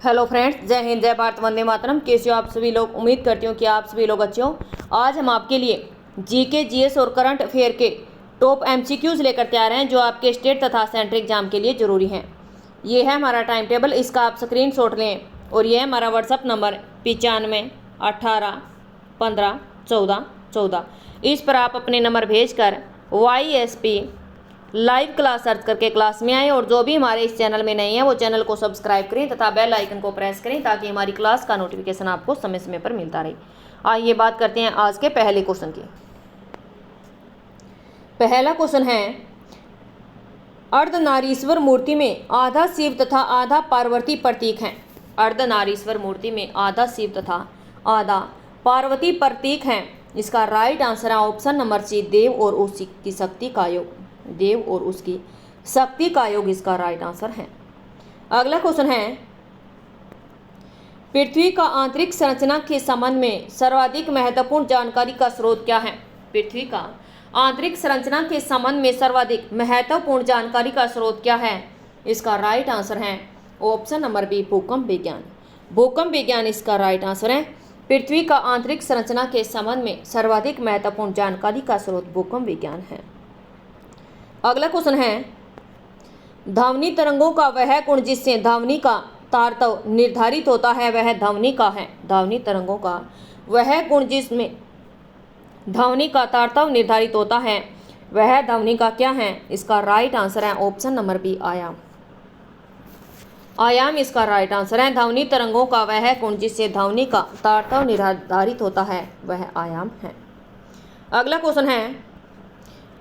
Hello friends, जय हिंद, जय भारत, वंदे मातरम। कैसे हो आप सभी लोग? उम्मीद करती हूँ कि आप सभी लोग अच्छे हो। आज हम आपके लिए जीके, जीएस और करंट अफेयर के टॉप एमसीक्यूज लेकर तैयार हैं जो आपके स्टेट तथा सेंट्रल एग्जाम के लिए जरूरी हैं। ये है हमारा टाइम टेबल, इसका आप स्क्रीनशॉट लें और ये है हमारा व्हाट्सअप नंबर 9518151414। इस पर आप अपने नंबर भेजकर YSP लाइव क्लास सर्च करके क्लास में आए और जो भी हमारे इस चैनल में नहीं है वो चैनल को सब्सक्राइब करें तथा बेल आइकन को प्रेस करें ताकि हमारी क्लास का नोटिफिकेशन आपको समय समय पर मिलता रहे। आइए बात करते हैं आज के पहले क्वेश्चन की। पहला क्वेश्चन है, अर्धनारीश्वर मूर्ति में आधा शिव तथा आधा पार्वती प्रतीक हैं। अर्धनारीश्वर मूर्ति में आधा शिव तथा आधा पार्वती प्रतीक हैं। इसका राइट आंसर है ऑप्शन नंबर सी, देव और उसकी शक्ति का योग। देव और उसकी शक्ति का योग इसका राइट आंसर है। अगला क्वेश्चन है, पृथ्वी का आंतरिक संरचना के संबंध में सर्वाधिक महत्वपूर्ण जानकारी का स्रोत क्या है? पृथ्वी का आंतरिक संरचना के संबंध में सर्वाधिक महत्वपूर्ण जानकारी का स्रोत क्या है? इसका राइट आंसर है ऑप्शन नंबर बी, भूकंप विज्ञान। भूकंप विज्ञान इसका राइट आंसर है। पृथ्वी का आंतरिक संरचना के संबंध में सर्वाधिक महत्वपूर्ण जानकारी का स्रोत भूकंप विज्ञान है। अगला क्वेश्चन है, ध्वनि तरंगों का वह गुण जिससे ध्वनि का तारतव निर्धारित होता है वह ध्वनि का है। ध्वनि तरंगों का वह गुण जिसमें ध्वनि का तारतव निर्धारित होता है वह ध्वनि का क्या है? इसका राइट आंसर है ऑप्शन नंबर बी, आयाम। आयाम इसका राइट आंसर है। ध्वनि तरंगों का वह गुण जिससे ध्वनि का तारतव निर्धारित होता है वह आयाम है। अगला क्वेश्चन है,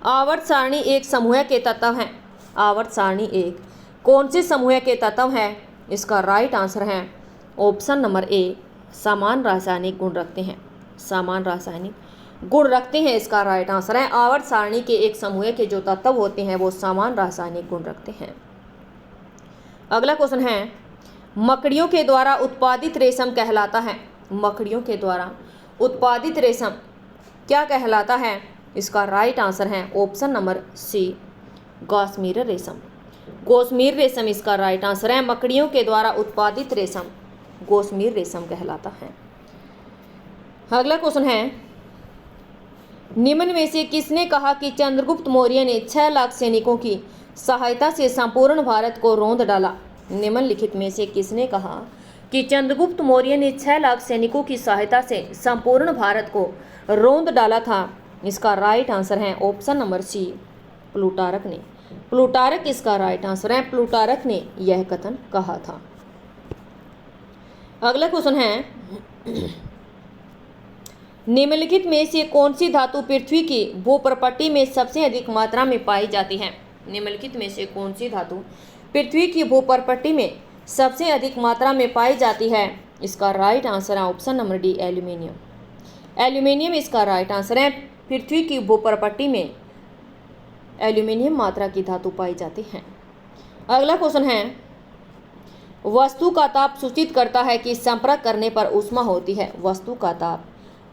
आवर्त सारणी एक समूह के तत्व हैं। आवर्त सारणी एक कौन से समूह के तत्व है? इसका राइट आंसर है ऑप्शन नंबर ए, समान रासायनिक गुण रखते हैं। समान रासायनिक गुण रखते हैं इसका राइट आंसर है। आवर्त सारणी के एक समूह के जो तत्व होते हैं वो समान रासायनिक गुण रखते हैं। अगला क्वेश्चन है, मकड़ियों के द्वारा उत्पादित रेशम कहलाता है। मकड़ियों के द्वारा उत्पादित रेशम क्या कहलाता है? इसका राइट आंसर है ऑप्शन नंबर सी, गौसमीर रेशम। गौसमीर रेशम इसका राइट आंसर है। मकड़ियों के द्वारा उत्पादित रेशम गौसमीर रेशम कहलाता है। अगला क्वेश्चन है, निम्न में से किसने कहा कि चंद्रगुप्त मौर्य ने 6 लाख सैनिकों की सहायता से संपूर्ण भारत को रौंद डाला? निम्नलिखित में से किसने कहा कि चंद्रगुप्त मौर्य ने 6 लाख सैनिकों की सहायता से संपूर्ण भारत को रौंद डाला था? इसका राइट आंसर है ऑप्शन नंबर सी, प्लूटारक ने। प्लूटारक इसका राइट आंसर है। प्लूटारक ने यह कथन कहा था। अगला क्वेश्चन है, निम्नलिखित में से कौन सी धातु पृथ्वी की भूप्रपट्टी में सबसे अधिक मात्रा में पाई जाती है? निम्नलिखित में से कौन सी धातु पृथ्वी की भूप्रपट्टी में सबसे अधिक मात्रा में पाई जाती है? इसका राइट आंसर है option number D, aluminium. Aluminium इसका राइट आंसर है। पृथ्वी की भूप्रपट्टी में एल्यूमिनियम मात्रा की धातु पाई जाती है। अगला क्वेश्चन है, वस्तु का ताप सूचित करता है कि संपर्क करने पर ऊष्मा होती है। वस्तु का ताप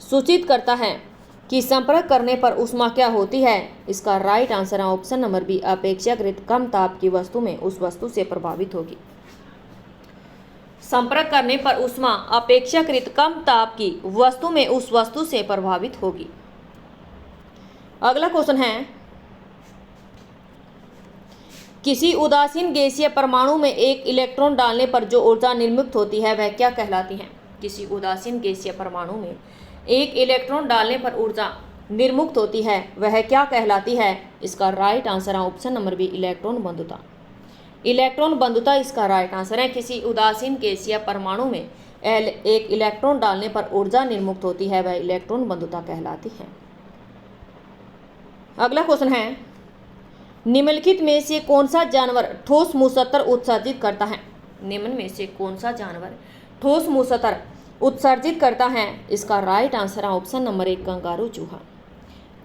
सूचित करता है कि संपर्क करने पर ऊष्मा क्या होती है? इसका राइट आंसर है ऑप्शन नंबर बी, अपेक्षाकृत कम ताप की वस्तु में उस वस्तु से प्रभावित होगी। संपर्क करने पर ऊष्मा अपेक्षाकृत कम ताप की वस्तु में उस वस्तु से प्रभावित होगी। अगला क्वेश्चन है, किसी उदासीन गैसीय परमाणु में एक इलेक्ट्रॉन डालने पर जो ऊर्जा निर्मित होती है वह क्या कहलाती है? किसी उदासीन गैसीय परमाणु में एक इलेक्ट्रॉन डालने पर ऊर्जा निर्मुक्त होती है वह क्या कहलाती है? इसका राइट आंसर है ऑप्शन नंबर बी, इलेक्ट्रॉन बंधुता। इलेक्ट्रॉन बंधुता इसका राइट आंसर है। किसी उदासीन गैसीय परमाणु में एक इलेक्ट्रॉन डालने पर ऊर्जा निर्मुक्त होती है वह इलेक्ट्रॉन बंधुता कहलाती है। अगला क्वेश्चन है, निम्नलिखित में से कौन सा जानवर ठोस मूसत्तर उत्सर्जित करता है? निम्न में से कौन सा जानवर ठोस मूसत्तर उत्सर्जित करता है? इसका राइट आंसर है ऑप्शन नंबर एक, कंगारू चूहा।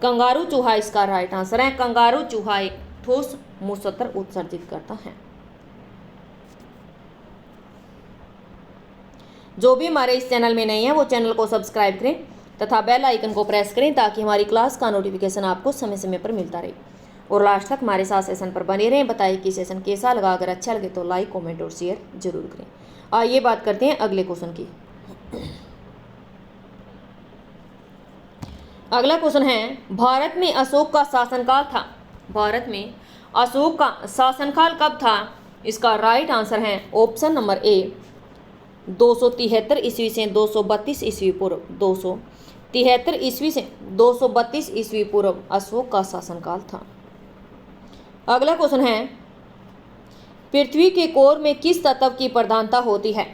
कंगारू चूहा इसका राइट आंसर है। कंगारू चूहा एक ठोस मूसत्तर उत्सर्जित करता है। जो भी हमारे इस चैनल में नहीं है वो चैनल को सब्सक्राइब करें तथा बेल आइकन को प्रेस करें ताकि हमारी क्लास का नोटिफिकेशन आपको समय समय पर मिलता रहे। और लास्ट तक हमारे साथ सेशन पर बने रहें। बताइए कि सेशन कैसा लगा। अगर अच्छा लगे तो लाइक, कमेंट और शेयर जरूर करें। आइए बात करते हैं अगले क्वेश्चन की। अगला क्वेश्चन है, भारत में अशोक का शासनकाल था। भारत में अशोक का शासनकाल कब था? इसका राइट आंसर है ऑप्शन नंबर ए 273 ईस्वी से 232 ईस्वी पूर्व। 273 ईस्वी से 232 ईस्वी पूर्व अशोक का शासनकाल था। अगला क्वेश्चन है, पृथ्वी के कोर में किस तत्व की प्रधानता होती है?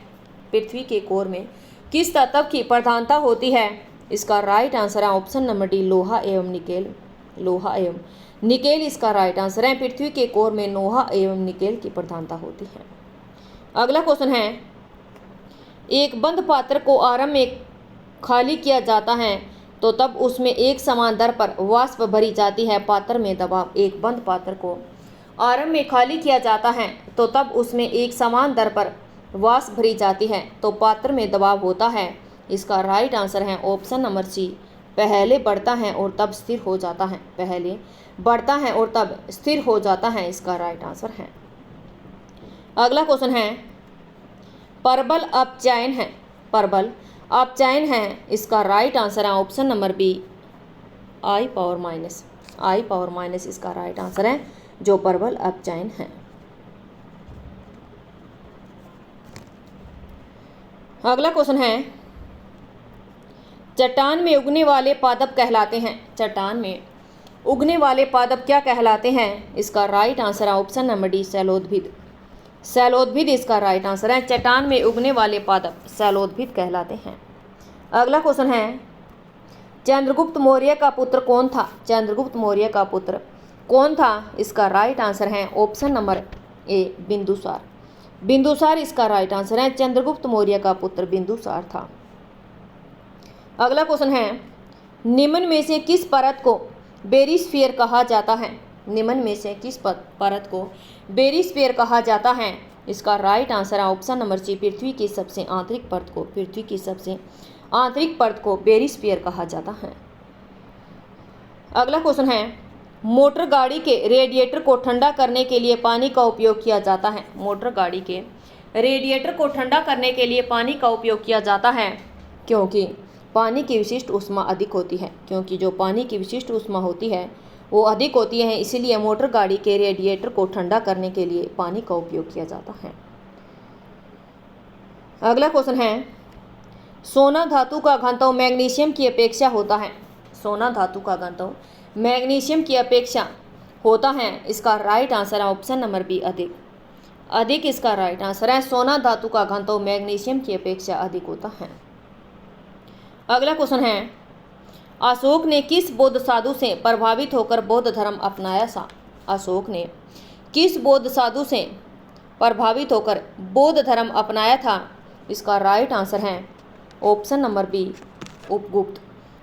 पृथ्वी के कोर में किस तत्व की प्रधानता होती है? इसका राइट आंसर है ऑप्शन नंबर डी लोहा एवं निकेल। लोहा एवं निकेल इसका राइट आंसर है। पृथ्वी के कोर में लोहा एवं निकेल की प्रधानता होती है। अगला क्वेश्चन है, एक बंद पात्र को आरंभ में खाली किया जाता है तो तब उसमें एक समान दर पर वाष्प भरी जाती है। पात्र में दबाव। एक बंद पात्र को आरंभ में खाली किया जाता है तो तब उसमें एक समान दर पर वाष्प भरी जाती है तो पात्र में दबाव होता है। इसका राइट आंसर है ऑप्शन नंबर सी पहले बढ़ता है और तब स्थिर हो जाता है। पहले बढ़ता है और तब स्थिर हो जाता है। इसका राइट आंसर है। अगला क्वेश्चन है, परबल अपचयन है। परबल अपचयन है। इसका राइट आंसर है option number B I power minus. I power minus इसका राइट आंसर है, जो परबल अपचयन है। अगला क्वेश्चन है, चट्टान में उगने वाले पादप कहलाते हैं। चट्टान में उगने वाले पादप क्या कहलाते हैं? इसका राइट आंसर है ऑप्शन नंबर डी शैलोद्भिद। शैलोद्भिद इसका राइट आंसर है। चट्टान में उगने वाले पादप शैलोद्भिद कहलाते हैं। अगला क्वेश्चन है, चंद्रगुप्त मौर्य का पुत्र कौन था? चंद्रगुप्त मौर्य का पुत्र कौन था? इसका राइट आंसर है option number A Bindusara. Bindusara इसका राइट आंसर है। चंद्रगुप्त मौर्य का पुत्र बिंदुसार था। अगला क्वेश्चन है, निम्न में से किस परत को बेरिस्फीयर कहा जाता है? निम्न में से किस परत को बेरिस्फीयर कहा जाता है? इसका राइट आंसर है ऑप्शन नंबर सी पृथ्वी की सबसे आंतरिक परत को। पृथ्वी की सबसे आंतरिक परत को बेरिस्फीयर कहा जाता है। अगला क्वेश्चन है, मोटर गाड़ी के रेडिएटर को ठंडा करने के लिए पानी का उपयोग किया जाता है। मोटर गाड़ी के रेडिएटर को ठंडा करने के लिए पानी का उपयोग किया जाता है क्योंकि पानी की विशिष्ट ऊष्मा अधिक होती है। क्योंकि जो पानी की विशिष्ट ऊष्मा होती है वो अधिक होती है, इसीलिए मोटर गाड़ी के रेडिएटर को ठंडा करने के लिए पानी का उपयोग किया जाता है। अगला क्वेश्चन है, सोना धातु का घनत्व मैग्नीशियम की अपेक्षा होता है। सोना धातु का घनत्व मैग्नीशियम की अपेक्षा होता है। इसका राइट आंसर है ऑप्शन नंबर बी अधिक। अधिक इसका राइट आंसर है। सोना धातु का घनत्व मैग्नीशियम की अपेक्षा अधिक होता है। अगला क्वेश्चन है, अशोक ने किस बौद्ध साधु से प्रभावित होकर बौद्ध धर्म अपनाया था? अशोक ने किस बौद्ध साधु से प्रभावित होकर बौद्ध धर्म अपनाया था? इसका राइट आंसर है option number B Upagupta.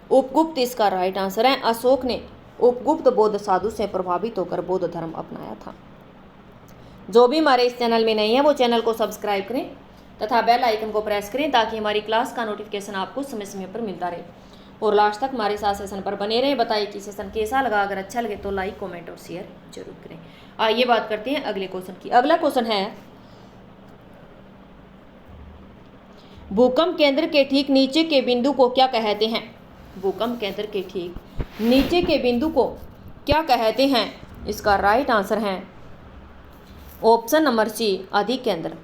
Upagupta इसका राइट आंसर है। अशोक ने उपगुप्त बौद्ध साधु से प्रभावित होकर बौद्ध धर्म अपनाया था। जो भी हमारे इस चैनल में नहीं है वो चैनल को सब्सक्राइब करें तथा बेल आइकन को प्रेस करें ताकि हमारी क्लास का नोटिफिकेशन आपको समय समय पर मिलता रहे। और लास्ट तक हमारे साथ सेशन पर बने रहें। बताइए कि सेशन कैसा लगा। अगर अच्छा लगे तो लाइक, कमेंट और शेयर जरूर करें। आइए बात करते हैं अगले क्वेश्चन की। अगला क्वेश्चन है, भूकंप केंद्र के ठीक नीचे के बिंदु को क्या कहते हैं? भूकंप केंद्र के ठीक नीचे के बिंदु को क्या कहते हैं? इसका राइट आंसर है ऑप्शन नंबर सी अधिकेंद्र।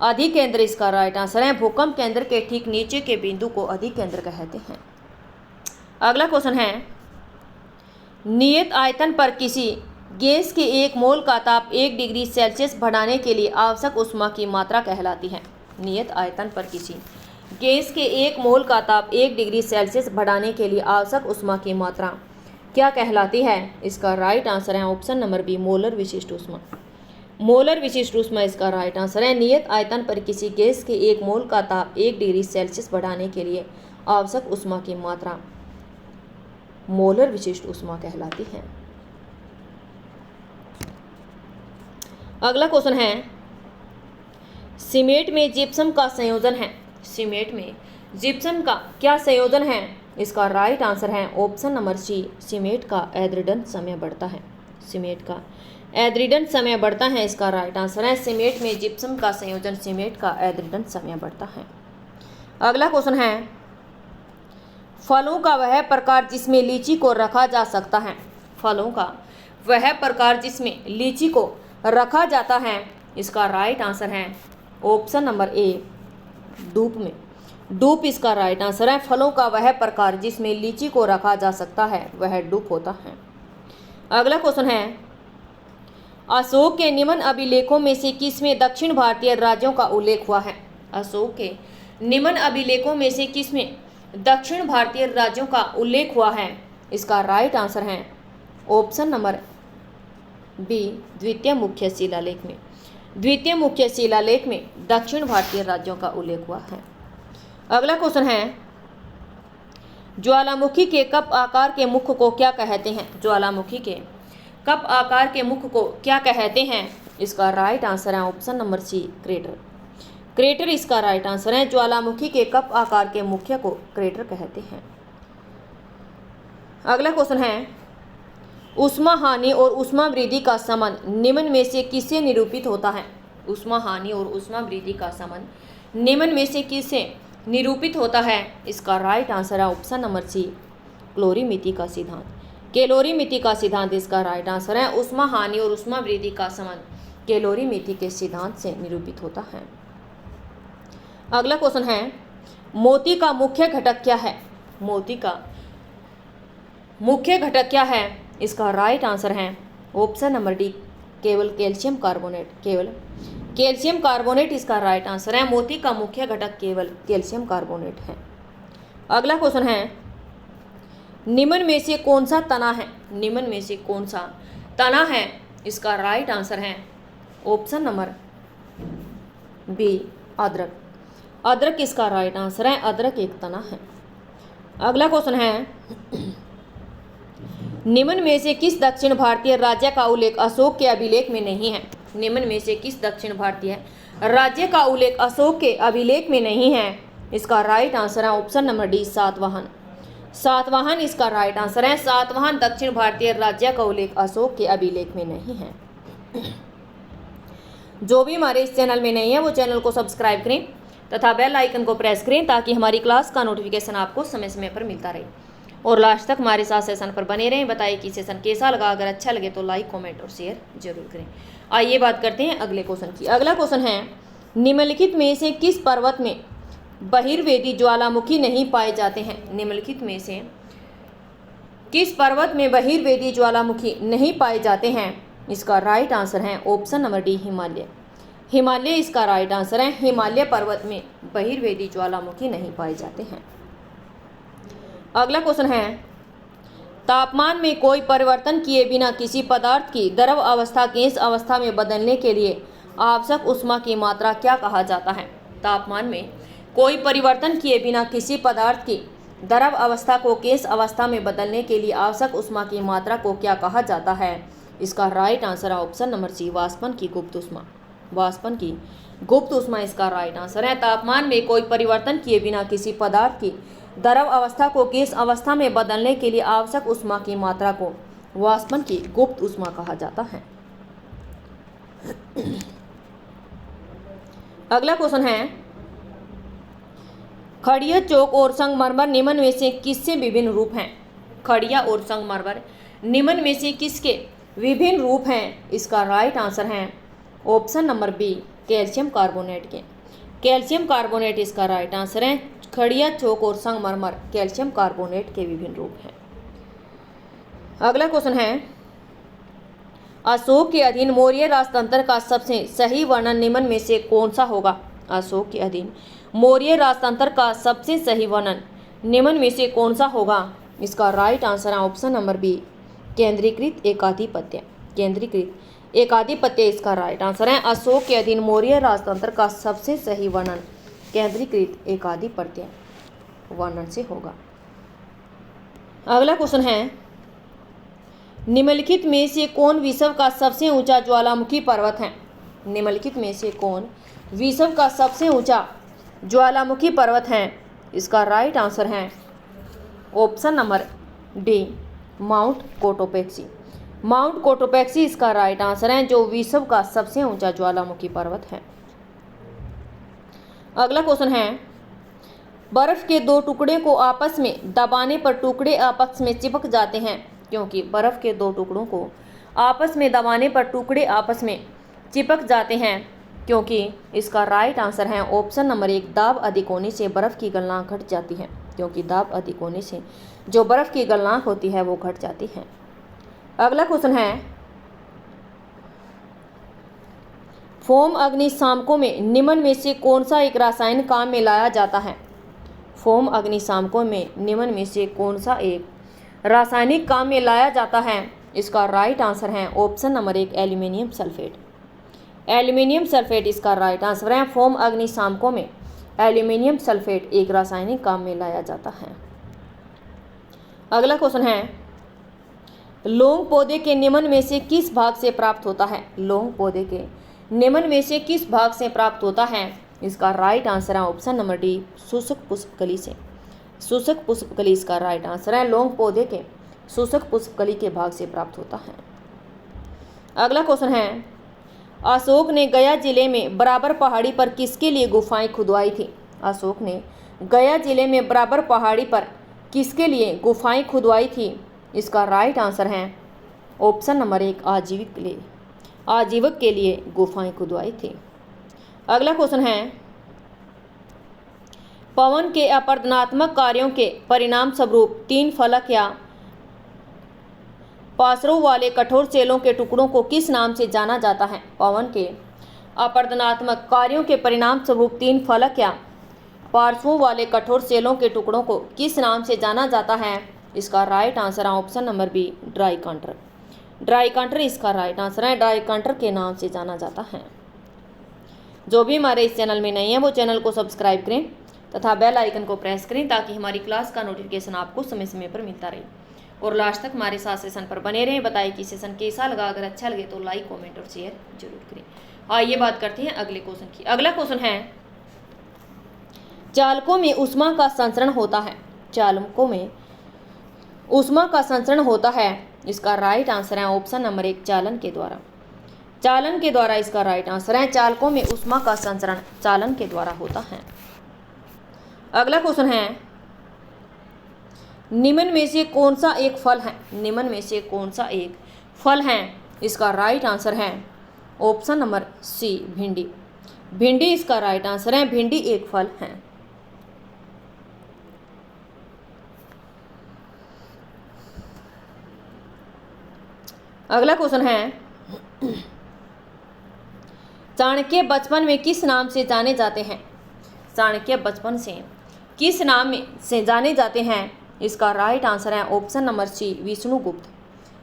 अधिकेंद्र इसका राइट आंसर है। भूकंप केंद्र के ठीक नीचे के बिंदु को अधिकेंद्र कहते हैं। अगला क्वेश्चन है, नियत आयतन पर किसी गैस के 1 मोल का ताप 1 डिग्री सेल्सियस बढ़ाने के लिए आवश्यक ऊष्मा की मात्रा कहलाती है। नियत आयतन पर किसी गैस के 1 मोल का ताप 1 डिग्री सेल्सियस बढ़ाने के लिए आवश्यक ऊष्मा की मात्रा क्या कहलाती है? इसका राइट आंसर है ऑप्शन नंबर बी मोलर विशिष्ट ऊष्मा। मोलर विशिष्ट ऊष्मा इसका राइट आंसर है। नियत आयतन पर किसी गैस के 1 मोल का ताप 1 डिग्री सेल्सियस बढ़ाने के लिए आवश्यक ऊष्मा की मात्रा मोलर विशिष्ट ऊष्मा कहलाती है। अगला क्वेश्चन है, सीमेंट में जिप्सम का संयोजन है। सीमेंट में जिप्सम का क्या संयोजन है? इसका राइट आंसर है ऑप्शन नंबर सी सीमेंट का एद्रडन समय बढ़ता है। सीमेंट का। एद्रिडन समय बढ़ता है, इसका राइट आंसर है सीमेंट में जिप्सम का संयोजन सीमेंट का एद्रिडन समय बढ़ता है। अगला क्वेश्चन है, फलों का वह प्रकार जिसमें लीची को रखा जा सकता है। फलों का वह प्रकार जिसमें लीची को रखा जाता है, इसका राइट आंसर है ऑप्शन नंबर ए, धूप में। धूप इसका राइट आंसर है। फलों का वह प्रकार जिसमें लीची को रखा जा सकता है वह धूप होता है। अगला क्वेश्चन है, अशोक के निम्न अभिलेखों में से किसमें दक्षिण भारतीय राज्यों का उल्लेख हुआ है। अशोक के निम्न अभिलेखों में से किसमें दक्षिण भारतीय राज्यों का उल्लेख हुआ है, इसका राइट आंसर है ऑप्शन नंबर बी, द्वितीय मुख्य शिलालेख में। द्वितीय मुख्य शिलालेख में दक्षिण भारतीय राज्यों का उल्लेख हुआ है। अगला क्वेश्चन है, ज्वालामुखी के कप आकार के मुख को क्या कहते हैं। ज्वालामुखी के कप आकार के मुख को क्या कहते हैं, इसका राइट आंसर है option number C, crater. Crater इसका राइट आंसर है। ज्वालामुखी के कप आकार के मुख्य को क्रेटर कहते हैं। अगला क्वेश्चन है, ऊष्मा हानि और ऊष्मा वृद्धि का संबंध निम्न में से किससे निरूपित होता है। ऊष्मा हानि और ऊष्मा वृद्धि का संबंध निम्न में से किससे निरूपित होता है, इसका राइट आंसर है ऑप्शन नंबर सी, कैलोरीमिति का सिद्धांत। कैलोरीमिति का सिद्धांत इसका राइट आंसर है। ऊष्मा हानि और ऊष्मा वृद्धि का संबंध कैलोरीमिति के सिद्धांत से निरूपित होता है। अगला क्वेश्चन है, मोती का मुख्य घटक क्या है। मोती का मुख्य घटक क्या है, इसका राइट आंसर है ऑप्शन नंबर डी, केवल कैल्शियम कार्बोनेट। केवल कैल्शियम कार्बोनेट इसका राइट आंसर है। मोती का मुख्य घटक केवल कैल्शियम कार्बोनेट है। अगला क्वेश्चन है, निम्न में से कौन सा तना है। निम्न में से कौन सा तना है, इसका राइट आंसर है ऑप्शन नंबर बी, अदरक। अदरक इसका राइट आंसर है। अदरक एक तना है। अगला क्वेश्चन है, निम्न में से किस दक्षिण भारतीय राज्य का उल्लेख अशोक के अभिलेख में नहीं है। निम्न में से किस दक्षिण भारतीय राज्य का उल्लेख अशोक के अभिलेख में नहीं है, इसका राइट आंसर है option number D, Satavahana. Satavahana इसका राइट आंसर है। सातवाहन दक्षिण भारतीय राज्य का उल्लेख अशोक के अभिलेख में नहीं है। जो भी हमारे इस चैनल में नहीं है वो चैनल को सब्सक्राइब करें तथा बेल आइकन को प्रेस करें ताकि हमारी क्लास का नोटिफिकेशन आपको समय समय पर मिलता रहे और लास्ट तक हमारे साथ सेशन पर बने रहें। बताइए कि सेशन कैसा लगा। अगर अच्छा लगे तो लाइक, कमेंट और शेयर जरूर करें। आइए बात करते हैं अगले क्वेश्चन की। अगला क्वेश्चन है, निम्नलिखित में से किस पर्वत में बहिर्वेदी ज्वालामुखी नहीं पाए जाते हैं। निम्नलिखित में से किस पर्वत में बहिर्वेदी ज्वालामुखी नहीं पाए जाते हैं, इसका राइट आंसर है option number D, Himalaya. Himalaya इसका राइट आंसर है। हिमालय पर्वत में बहिर्वेदी ज्वालामुखी नहीं पाए जाते हैं। अगला क्वेश्चन है, तापमान में कोई परिवर्तन किए बिना किसी पदार्थ की द्रव अवस्था गैस अवस्था में बदलने के लिए आवश्यक ऊष्मा की मात्रा क्या कहा जाता है। तापमान में कोई परिवर्तन किए बिना किसी पदार्थ की द्रव अवस्था को गैस अवस्था में बदलने के लिए आवश्यक ऊष्मा की मात्रा को क्या कहा जाता है, इसका राइट आंसर है ऑप्शन नंबर सी, वाष्पन की गुप्त ऊष्मा। वाष्पन की गुप्त ऊष्मा इसका राइट आंसर है। तापमान में कोई परिवर्तन किए बिना किसी पदार्थ की द्रव अवस्था को गैस अवस्था में बदलने के लिए आवश्यक ऊष्मा की मात्रा को वाष्पन की गुप्त ऊष्मा कहा जाता है। अगला क्वेश्चन है, खड़िया, चौक और संगमरमर निम्न में से किससे विभिन्न रूप हैं। खड़िया और संगमरमर निम्न में से किसके विभिन्न रूप हैं, इसका राइट आंसर है option number B, calcium carbonate के। कैल्शियम कार्बोनेट इसका राइट आंसर है। खड़िया, चौक और संगमरमर कैल्शियम कार्बोनेट के विभिन्न रूप हैं। अगला क्वेश्चन है, अशोक के अधीन मौर्य राजतंत्र का सबसे सही वर्णन निम्न में से कौन सा होगा। अशोक के अधीन मौर्य राजतंत्र का सबसे सही वर्णन निम्न में से कौन सा होगा, इसका राइट आंसर है ऑप्शन नंबर बी, केंद्रीकृत एकाधिपत्य। केंद्रीकृत एकाधिपत्य इसका राइट आंसर है। अशोक के अधीन मौर्य राजतंत्र का सबसे सही वर्णन केंद्रीकृत एकाधिपत्य वर्णन से होगा। अगला क्वेश्चन है, निम्नलिखित में से कौन विश्व का सबसे ऊंचा ज्वालामुखी पर्वत है। निम्नलिखित में से कौन विश्व का सबसे ऊंचा ज्वालामुखी पर्वत है, इसका राइट आंसर है option number D, mount Cotopaxi. Mount Cotopaxi इसका राइट आंसर है, जो विश्व का सबसे ऊंचा ज्वालामुखी पर्वत है। अगला क्वेश्चन है, बर्फ के दो टुकड़े को आपस में दबाने पर टुकड़े आपस में चिपक जाते हैं, क्योंकि बर्फ के दो टुकड़ों को आपस में दबाने पर टुकड़े आपस में चिपक जाते हैं, क्योंकि इसका राइट आंसर है ऑप्शन नंबर 1, दाब अधिक होने से बर्फ की गलनांक घट जाती है, क्योंकि दाब अधिक होने से जो बर्फ की गलनांक होती है वो घट जाती है। अगला क्वेश्चन है, फोम अग्निशामकों में निम्न में से कौन सा एक रासायनिक काम में लाया जाता है? फोम अग्निशामकों में निम्न में से कौन सा एक रासायनिक काम में लाया जाता है? इसका राइट आंसर है option number 1, aluminium sulphate. Aluminium sulphate इसका राइट आंसर है। फोम अग्निशामकों में एल्यूमिनियम सल्फेट एक रासायनिक काम में लाया जाता है। अगला क्वेश्चन है, लौंग पौधे के निम्न में से किस भाग से प्राप्त होता है? लौंग पौधे के निम्न में से किस भाग से प्राप्त होता है? इसका राइट आंसर है ऑप्शन नंबर डी, शुष्क पुष्पकली से। शुष्क पुष्पकली इसका राइट आंसर है। लौंग पौधे के शुष्क पुष्पकली के भाग से प्राप्त होता है। अगला क्वेश्चन है, अशोक ने गया जिले में बराबर पहाड़ी पर किसके लिए गुफाएं खुदवाई थी? अशोक ने गया जिले में बराबर पहाड़ी पर किसके लिए गुफाएं खुदवाई थी? इसका राइट आंसर है ऑप्शन नंबर 1, आजीवक के लिए गुफाएं खुदवाई थी। अगला क्वेश्चन है, पवन के अपरदनात्मक कार्यों के परिणाम स्वरूप 3 फलक या पार्श्वों वाले कठोर सेलों के टुकड़ों को किस नाम से जाना जाता है? पवन के अपरदनात्मक कार्यों के परिणाम स्वरूप 3 फलक या पार्श्वों वाले कठोर सेलों के टुकड़ों को किस नाम से जाना जाता है? इसका राइट आंसर है option number B, dry contour. Dry contour इसका राइट आंसर है। ड्राई कांटर के नाम से जाना जाता है। जो भी हमारे इस चैनल में नहीं है वो चैनल को सब्सक्राइब करें तथा बेल आइकन को प्रेस करें, ताकि हमारी क्लास का नोटिफिकेशन आपको समय समय पर मिलता रहे और लास्ट तक हमारे साथ सेशन पर बने रहें। बताइए कि सेशन कैसा लगा। अगर अच्छा लगे तो लाइक, कमेंट और शेयर जरूर करें। आइए बात करते हैं अगले क्वेश्चन की। अगला क्वेश्चन है, चालकों में ऊष्मा का संचरण होता है। चालकों में ऊष्मा का संचरण होता है। इसका राइट आंसर है ऑप्शन नंबर 1, चालन के द्वारा। चालन के द्वारा इसका राइट आंसर है। चालकों में ऊष्मा का संचरण चालन के द्वारा होता है। अगला क्वेश्चन है, निम्न में से कौन सा एक फल है? निम्न में से कौन सा एक फल है? इसका राइट आंसर है ऑप्शन नंबर सी, भिंडी। भिंडी इसका राइट आंसर है। भिंडी एक फल है। अगला क्वेश्चन है, चाणक्य बचपन में किस नाम से जाने जाते हैं? चाणक्य बचपन से किस नाम से जाने जाते हैं? इसका राइट आंसर है option number C, Vishnugupta.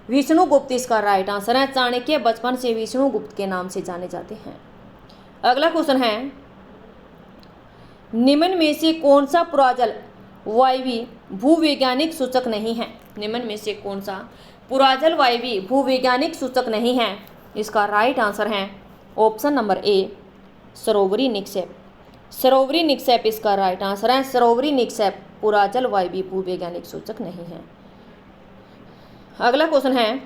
Vishnugupta इसका राइट आंसर है। चाणक्य बचपन से विष्णुगुप्त के नाम से जाने जाते हैं। अगला क्वेश्चन है, निम्न में से कौन सा पुराजल वायवी भूवैज्ञानिक सूचक नहीं है? निम्न में से कौन सा पुराजल वायवी भूवैज्ञानिक सूचक नहीं है? इसका राइट आंसर है ऑप्शन नंबर ए, सरोवरी निक्षेप। सरोवरी निक्षेप इसका राइट आंसर है। सरोवरी निक्षेप पुराजल वायवी भूवैज्ञानिक सूचक नहीं है। अगला क्वेश्चन है,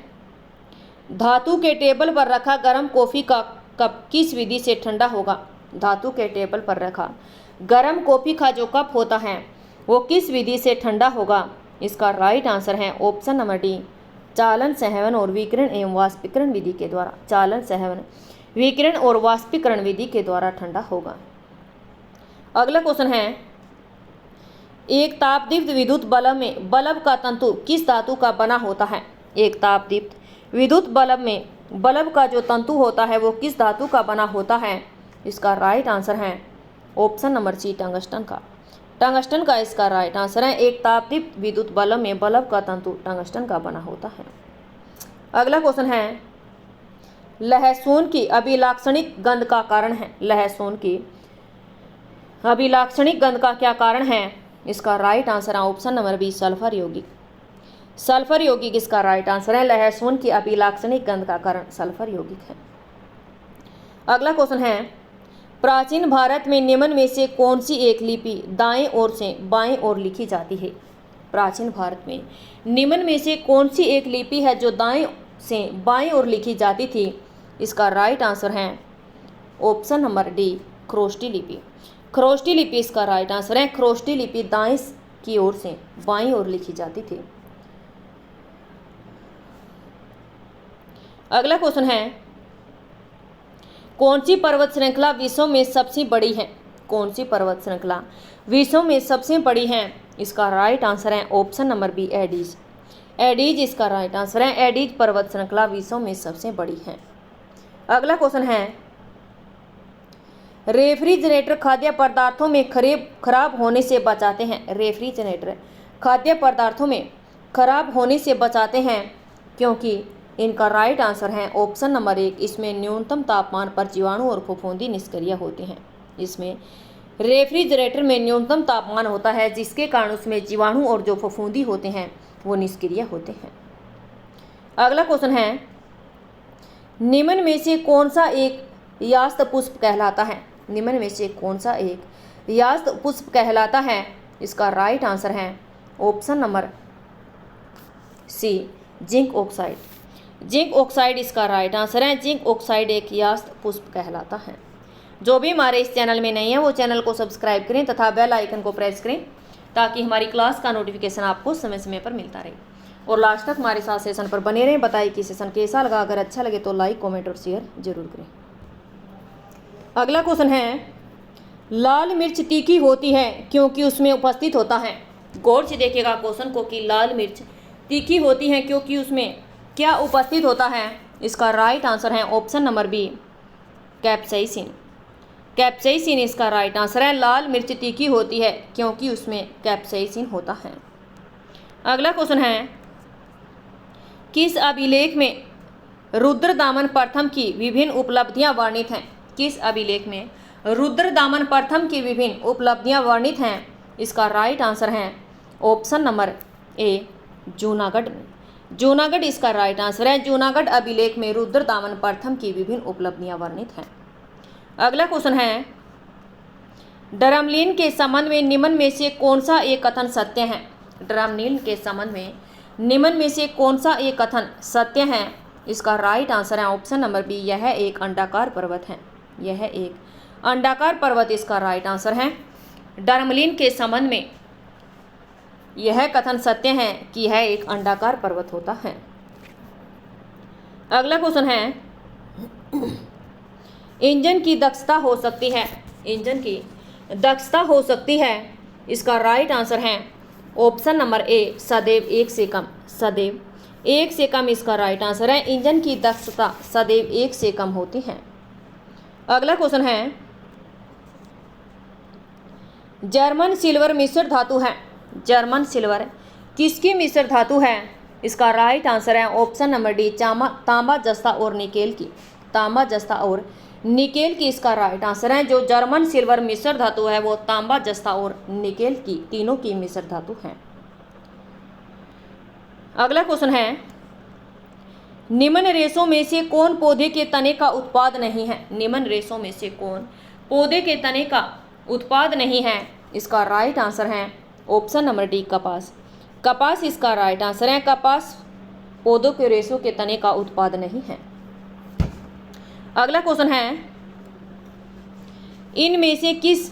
धातु के टेबल पर रखा गर्म कॉफी का कप किस विधि से ठंडा होगा? धातु के टेबल पर रखा गर्म कॉफी का जो कप होता है वो किस विधि से ठंडा होगा? इसका राइट आंसर है ऑप्शन नंबर डी, चालन, संवहन और विकिरण एवं वाष्पीकरण विधि के द्वारा। चालन, संवहन, विकिरण और वाष्पीकरण विधि के द्वारा ठंडा होगा। अगला क्वेश्चन है, एक तापदीप्त विद्युत बल्ब में बल्ब का तंतु किस धातु का बना होता है? एक तापदीप्त विद्युत बल्ब में बल्ब का जो तंतु होता है वो किस धातु का बना होता है? इसका राइट आंसर है ऑप्शन नंबर सी, टंगस्टन का। टंगस्टन का इसका राइट आंसर है। एक तापदीप्त विद्युत बल्ब में बल्ब का तंतु टंगस्टन का बना होता है। अगला क्वेश्चन है, लहसुन की अभिलाक्षणिक गंध का कारण है। लहसुन की अभिलाक्षणिक गंध का क्या कारण है? इसका राइट आंसर है ऑप्शन नंबर बी, सल्फर यौगिक। सल्फर यौगिक इसका राइट आंसर है। लहसुन की अभिलाक्षणिक गंध का कारण सल्फर यौगिक है। अगला क्वेश्चन है, प्राचीन भारत में निम्न में से कौन सी एक लिपि दाएं ओर से बाएं ओर लिखी जाती है? प्राचीन भारत में निम्न में से कौन सी एक लिपि है जो दाएं से बाईं ओर लिखी जाती थी? इसका राइट आंसर है ऑप्शन नंबर डी, खरोष्टी लिपि। खरोष्टी लिपि इसका राइट आंसर है। खरोष्टी लिपि दाएं की ओर से बाईं ओर लिखी जाती थी। अगला क्वेश्चन है, कौन सी पर्वत श्रृंखला विश्व में सबसे बड़ी है? कौन सी पर्वत श्रृंखला विश्व में सबसे बड़ी है? इसका राइट आंसर है option number B, Andes. Andes इसका राइट आंसर है। एडीज पर्वत श्रृंखला विश्व में सबसे बड़ी है। अगला क्वेश्चन है, रेफ्रिजरेटर खाद्य पदार्थों में खराब होने से बचाते हैं। रेफ्रिजरेटर खाद्य पदार्थों में खराब होने से बचाते हैं क्योंकि इनका राइट आंसर है ऑप्शन नंबर एक, इसमें न्यूनतम तापमान पर जीवाणु और फफूंदी निष्क्रिय होते हैं। इसमें रेफ्रिजरेटर में न्यूनतम तापमान होता है जिसके कारण उसमें जीवाणु और जो फफूंदी होते हैं वो निष्क्रिय होते हैं। अगला क्वेश्चन है, निम्न में से कौन सा एक यास्क पुष्प कहलाता है? निम्न में से कौन सा एक यास्क पुष्प कहलाता है? इसका राइट आंसर है option number C, zinc oxide. Zinc oxide इसका राइट आंसर है। जिंक ऑक्साइड एक यास्क पुष्प कहलाता है। जो भी हमारे इस चैनल में नहीं है वो चैनल को सब्सक्राइब करें तथा बेल आइकन को प्रेस करें ताकि हमारी क्लास का नोटिफिकेशन आपको समय समय पर मिलता रहे और लास्ट तक हमारे साथ सेशन पर बने रहें। बताइए कि सेशन कैसा लगा। अगर अच्छा लगे तो लाइक, कमेंट और शेयर जरूर करें। अगला क्वेश्चन है, लाल मिर्च तीखी होती है क्योंकि उसमें उपस्थित होता है। गौर से देखिएगा क्वेश्चन को कि लाल मिर्च तीखी होती है क्योंकि उसमें क्या उपस्थित होता है? इसका राइट आंसर है option number B, capsaicin. Capsaicin इसका राइट आंसर है। लाल मिर्च तीखी होती है क्योंकि उसमें कैप्साइसिन होता है। अगला क्वेश्चन है, किस अभिलेख में रुद्रदामन प्रथम की विभिन्न उपलब्धियां वर्णित हैं? किस अभिलेख में रुद्रदामन प्रथम की विभिन्न उपलब्धियां वर्णित हैं? इसका राइट आंसर है ऑप्शन नंबर ए, जूनागढ़ में। जूनागढ़ इसका राइट आंसर है। जूनागढ़ अभिलेख में रुद्रदामन प्रथम की विभिन्न उपलब्धियां वर्णित हैं। अगला क्वेश्चन है, ड्रमलिन के संबंध में निम्न में से कौन सा एक कथन सत्य है? ड्रमलिन के संबंध में निम्न में से कौन सा एक कथन सत्य है? इसका राइट आंसर है ऑप्शन नंबर बी, यह एक अंडाकार पर्वत है। यह एक अंडाकार पर्वत इसका राइट आंसर है। ड्रमलिन के संबंध में यह कथन सत्य है कि यह एक अंडाकार पर्वत होता है। अगला क्वेश्चन है, इंजन की दक्षता हो सकती है। इंजन की दक्षता हो सकती है। इसका राइट आंसर है ऑप्शन नंबर ए, सदैव एक से कम। सदैव एक से कम इसका राइट आंसर है। इंजन की दक्षता सदैव एक से कम होती है। अगला क्वेश्चन है, जर्मन सिल्वर मिश्र धातु है। जर्मन सिल्वर किसकी मिश्र धातु है? इसका राइट आंसर है ऑप्शन नंबर डी, तांबा, जस्ता और निकेल की। तांबा, जस्ता और निकेल की इसका राइट आंसर है। जो जर्मन सिल्वर मिश्र धातु है वो तांबा, जस्ता और निकेल की तीनों की मिश्र धातु है। अगला क्वेश्चन है, निम्न रेशों में से कौन पौधे के तने का उत्पाद नहीं है? निम्न रेशों में से कौन पौधे के तने का उत्पाद नहीं है? इसका राइट आंसर है ऑप्शन नंबर डी, कपास। कपास इसका राइट आंसर है। कपास पौधों के रेशों के तने का उत्पाद नहीं है। अगला क्वेश्चन है, इनमें से किस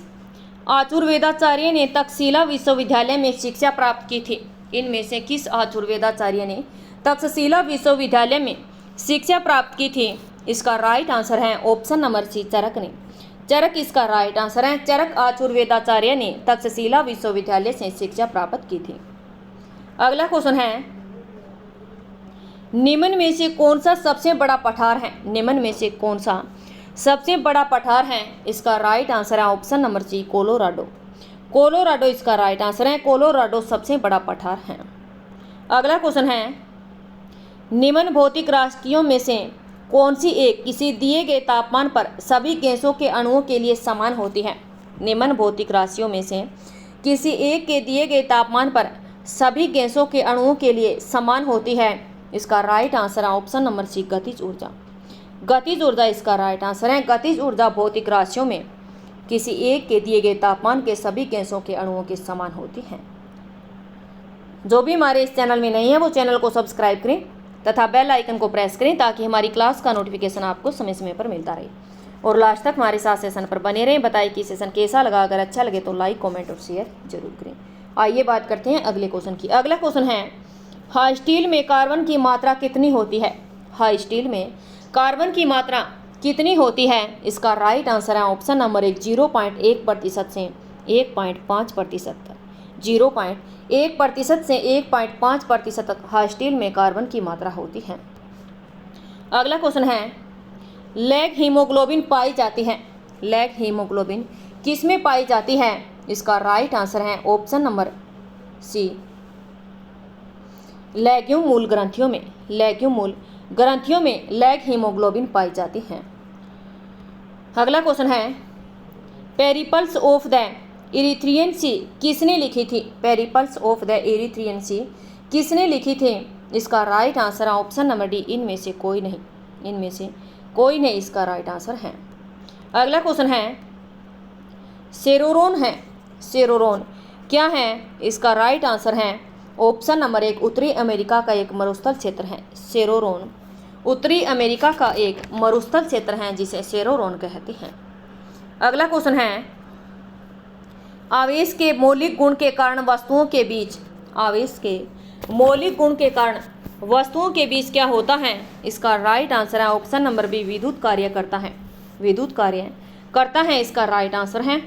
आयुर्वेदाचार्य ने तक्षशिला विश्वविद्यालय में शिक्षा प्राप्त की थी? इनमें से किस आयुर्वेदाचार्य ने तक्षशिला विश्वविद्यालय में शिक्षा प्राप्त की थी? इसका राइट आंसर है ऑप्शन नंबर सी, चरक ने। चरक इसका राइट आंसर है। चरक आयुर्वेदाचार्य ने तक्षशिला विश्वविद्यालय से शिक्षा प्राप्त की थी। अगला क्वेश्चन है, निम्न में से कौन सा सबसे बड़ा पठार है? निम्न में से कौन सा सबसे बड़ा पठार है? इसका राइट आंसर है option number C, Colorado. Colorado इसका राइट आंसर है। कोलोराडो सबसे बड़ा पठार है। अगला क्वेश्चन है, निम्न भौतिक राशियों में से कौन सी एक किसी दिए गए तापमान पर सभी गैसों के अणुओं के लिए समान होती है? निम्न भौतिक राशियों में से किसी एक के दिए गए तापमान पर सभी गैसों के अणुओं के लिए समान होती है? इसका राइट आंसर है ऑप्शन नंबर सी, गतिज ऊर्जा। गतिज ऊर्जा इसका राइट आंसर है। गतिज ऊर्जा भौतिक राशियों में किसी एक के दिए गए तापमान के सभी गैसों के अणुओं के समान होती है। जो भी हमारे इस चैनल में नहीं है वो चैनल को सब्सक्राइब करें तथा बेल आइकन को प्रेस करें ताकि हमारी क्लास का नोटिफिकेशन आपको समय समय पर मिलता रहे और लास्ट तक हमारे साथ सेशन पर बने रहें। बताइए कि सेशन कैसा लगा, अगर अच्छा लगे तो लाइक, कमेंट और शेयर जरूर करें। आइए बात करते हैं अगले क्वेश्चन की। अगला क्वेश्चन है, हाई स्टील में कार्बन की मात्रा कितनी होती है? हाई स्टील में कार्बन की मात्रा कितनी होती है? इसका राइट आंसर है ऑप्शन नंबर 1, 0.1% से 1.5% तक। 0.1% से 1.5% तक हाई स्टील में कार्बन की मात्रा होती है। अगला क्वेश्चन है, लैग हीमोग्लोबिन पाई जाती है। लैग हीमोग्लोबिन किस में पाई जाती है? इसका राइट आंसर है ऑप्शन नंबर सी, लैग्यूम मूल ग्रंथियों में। लैग्यूम मूल ग्रंथियों में लैग हीमोग्लोबिन पाई जाती है। अगला क्वेश्चन है, पेरिपल्स ऑफ द इरिथ्रियन सी किसने लिखी थी? पेरिपल्स ऑफ द इरिथ्रियन सी किसने लिखी थी? इसका राइट आंसर है ऑप्शन नंबर डी, इनमें से कोई नहीं। इनमें से कोई नहीं इसका राइट आंसर है। अगला क्वेश्चन है, सेरोरोन है। सेरोरोन क्या है? इसका राइट आंसर है ऑप्शन नंबर 1, उत्तरी अमेरिका का एक मरुस्थल क्षेत्र है। सेरोरोन उत्तरी अमेरिका का एक मरुस्थल क्षेत्र है जिसे सेरोरोन कहते हैं। अगला क्वेश्चन है, आवेश के मौलिक गुण के कारण वस्तुओं के बीच, आवेश के मौलिक गुण के कारण वस्तुओं के बीच क्या होता है? इसका राइट आंसर है ऑप्शन नंबर बी, विद्युत कार्य करता है। विद्युत कार्य करता है इसका राइट आंसर है।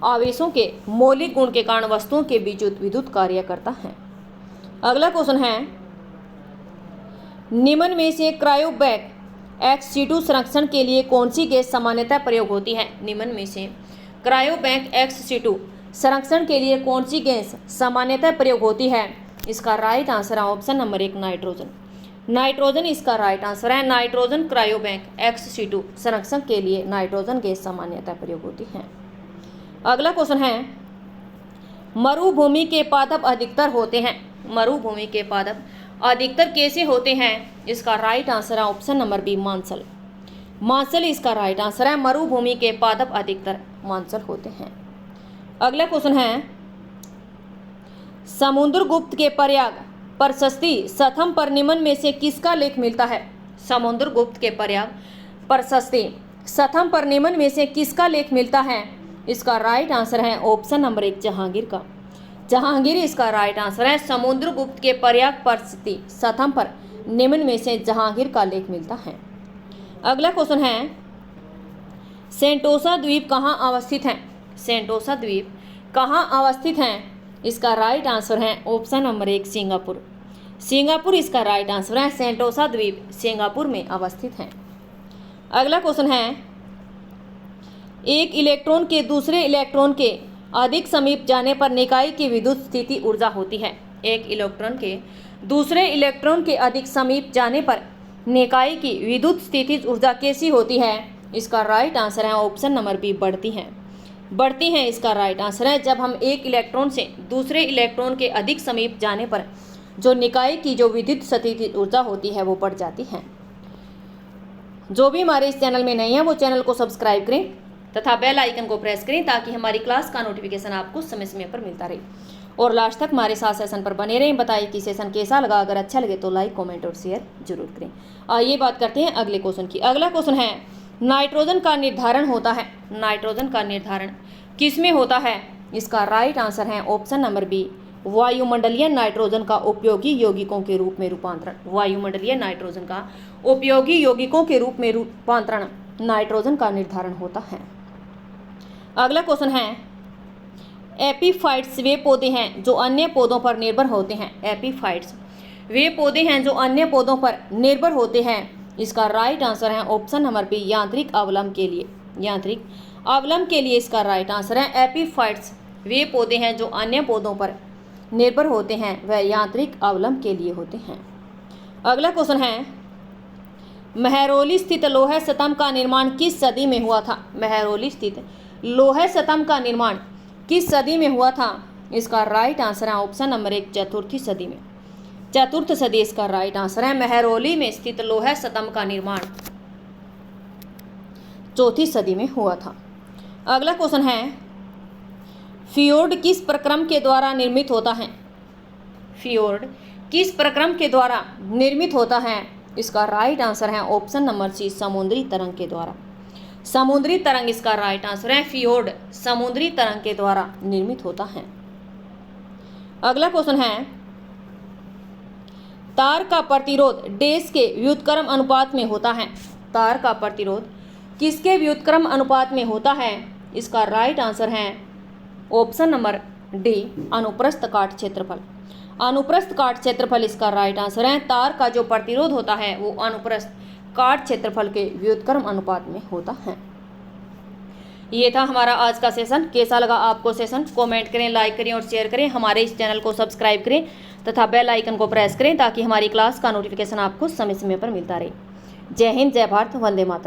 आवेशों के मौलिक गुण के कारण वस्तुओं के बीच विद्युत कार्य करता है। अगला क्वेश्चन है, निम्न में से क्रायोबैक XC2 संरक्षण के लिए कौन सी गैस सामान्यतः प्रयोग होती है? निम्न में से क्रायोबैक XC2 संरक्षण के लिए कौन सी गैस सामान्यतः प्रयोग होती है? इसका राइट आंसर है ऑप्शन नंबर 1, नाइट्रोजन। नाइट्रोजन इसका राइट आंसर है। नाइट्रोजन क्रायोबैक XC2 संरक्षण के लिए नाइट्रोजन गैस सामान्यतः प्रयोग होती है। अगला क्वेश्चन है, मरुभूमि के पादप अधिकतर होते हैं। मरुभूमि के पादप अधिकतर कैसे होते हैं? इसका राइट आंसर है ऑप्शन नंबर बी, मांसल। मांसल इसका राइट आंसर है। मरुभूमि के पादप अधिकतर मांसल होते हैं। अगला क्वेश्चन है, समुद्रगुप्त के प्रयाग प्रशस्ति सथम पर निम्न में से किसका लेख मिलता है? समुद्रगुप्त के प्रयाग प्रशस्ति सथम पर निम्न में से किसका लेख मिलता है? इसका राइट आंसर है ऑप्शन नंबर 1, जहांगीर का। जहांगीर इसका राइट आंसर है। समुद्रगुप्त के प्रयाग प्रशस्ति सथम पर निम्न में से जहांगीर का लेख मिलता है। अगला क्वेश्चन है, सेंटोसा द्वीप कहाँ अवस्थित है? सेंटोसा द्वीप कहाँ अवस्थित है? इसका राइट आंसर है ऑप्शन नंबर 1, सिंगापुर। सिंगापुर इसका राइट आंसर है। सेंटोसा द्वीप सिंगापुर में अवस्थित है। अगला क्वेश्चन है, एक इलेक्ट्रॉन के दूसरे इलेक्ट्रॉन के अधिक समीप जाने पर निकाय की विद्युत स्थिति ऊर्जा होती है। एक इलेक्ट्रॉन के दूसरे इलेक्ट्रॉन के अधिक समीप जाने पर निकाय की विद्युत स्थिति ऊर्जा कैसी होती है? इसका राइट आंसर है ऑप्शन नंबर बी, बढ़ती है। बढ़ती है इसका राइट आंसर है। जब हम एक इलेक्ट्रॉन से दूसरे इलेक्ट्रॉन के अधिक समीप जाने पर जो निकाय की जो विद्युत स्थिति ऊर्जा होती है वो बढ़ जाती है। जो भी हमारे इस चैनल में नहीं है वो चैनल को सब्सक्राइब करें तथा बेल आइकन को प्रेस करें ताकि हमारी क्लास का नोटिफिकेशन आपको समय समय पर मिलता रहे और लास्ट तक हमारे साथ सेशन पर बने रहें। बताइए कि सेशन कैसा लगा, अगर अच्छा लगे तो लाइक, कमेंट और शेयर जरूर करें। आइए बात करते हैं अगले क्वेश्चन की। अगला क्वेश्चन है, नाइट्रोजन का निर्धारण होता है। नाइट्रोजन का निर्धारण किस में होता है? इसका राइट आंसर है ऑप्शन नंबर बी, वायुमंडलीय नाइट्रोजन का उपयोगी यौगिकों के रूप में रूपांतरण। वायुमंडलीय नाइट्रोजन का उपयोगी यौगिकों के रूप में रूपांतरण नाइट्रोजन का निर्धारण होता है। अगला क्वेश्चन है, एपीफाइट्स वे पौधे हैं जो अन्य पौधों पर निर्भर होते हैं। एपीफाइट्स वे पौधे हैं जो अन्य पौधों पर निर्भर होते हैं। इसका राइट आंसर है ऑप्शन नंबर बी, यांत्रिक अवलंब के लिए। यांत्रिक अवलंब के लिए इसका राइट आंसर है। एपीफाइट्स वे पौधे हैं जो अन्य पौधों पर निर्भर होते हैं, वह यांत्रिक अवलंब के लिए होते हैं। अगला क्वेश्चन है, महरौली स्थित लोह स्तंभ का निर्माण किस सदी में हुआ था? महरौली स्थित लोह स्तंभ का निर्माण किस सदी में हुआ था? इसका राइट आंसर है ऑप्शन नंबर 1, चतुर्थी सदी में। चतुर्थ सदी इसका राइट आंसर है। महरौली में स्थित लोह स्तंभ का निर्माण चौथी सदी में हुआ था। अगला क्वेश्चन है, फ्योर्ड किस प्रक्रम के द्वारा निर्मित होता है? फ्योर्ड किस प्रक्रम के द्वारा निर्मित होता है? इसका राइट आंसर है ऑप्शन नंबर सी, समुद्री तरंग के द्वारा। समुद्री तरंग इसका राइट आंसर है। फियोर्ड समुद्री तरंग के द्वारा निर्मित होता है। अगला क्वेश्चन है, तार का प्रतिरोध डैश के व्युत्क्रम अनुपात में होता है? तार का प्रतिरोध किसके व्युत्क्रम अनुपात में होता है? इसका राइट आंसर है ऑप्शन नंबर डी, अनुप्रस्थ काट क्षेत्रफल। अनुप्रस्थ काट क्षेत्रफल इसका राइट आंसर है। तार का जो प्रतिरोध होता है वो अनुप्रस्थ काट क्षेत्रफल के व्युत्क्रम अनुपात में होता है। ये था हमारा आज का सेशन। कैसा लगा आपको सेशन? कमेंट करें, लाइक करें और शेयर करें। हमारे इस चैनल को सब्सक्राइब करें तथा बेल आइकन को प्रेस करें ताकि हमारी क्लास का नोटिफिकेशन आपको समय समय पर मिलता रहे। जय हिंद, जय भारत, वंदे मातरम।